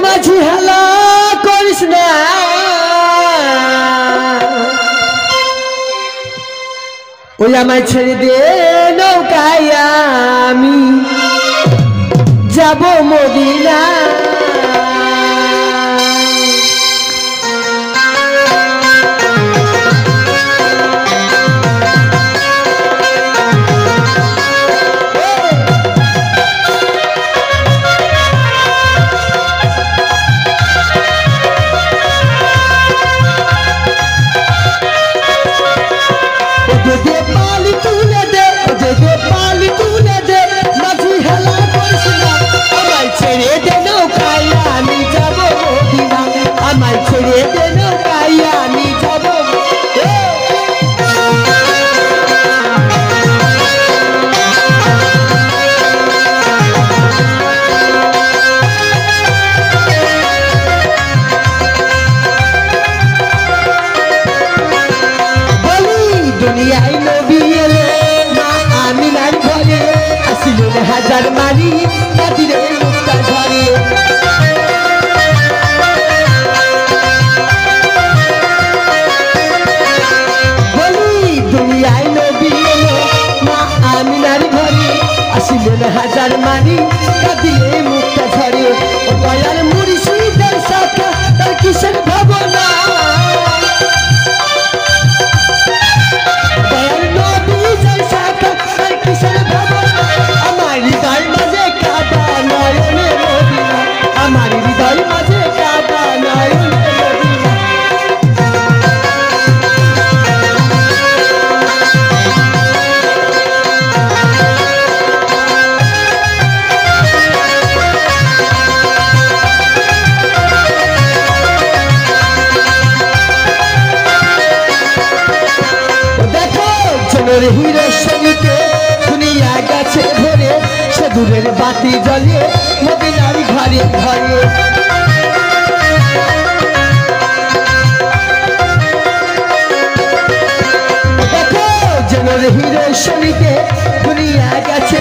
মাঝি হেলা করিস না ওই আমায় ছেড়ে দে নৌকায় আমি যাব মদিনা হাজার মারি নদীরে মুক্তা ঝরে বলি দুনিয়ায় নবী এলো মা আমিনার ঘরে আসিলেন হাজার মারি নদীরে মুক্তা ঝরে ও দয়াল মুর্শিদের শাখা তার কিসের ভাবনা দয়াল নবীদের শাখা তার কিসের ভাবনা আমার হৃদয় মাঝে কাটা নয়নে মদিনা আমার হৃদয় মাঝে কাটা নয়নে মদিনা দেখো জনের হিরো সঙ্গীতে দুনিয়া গেছে ভরে সে দূরের বাতি জ্বলে মদিনার ঘরে ঘরে দেখো জনের হিরো সঙ্গীতে দুনিয়া গেছে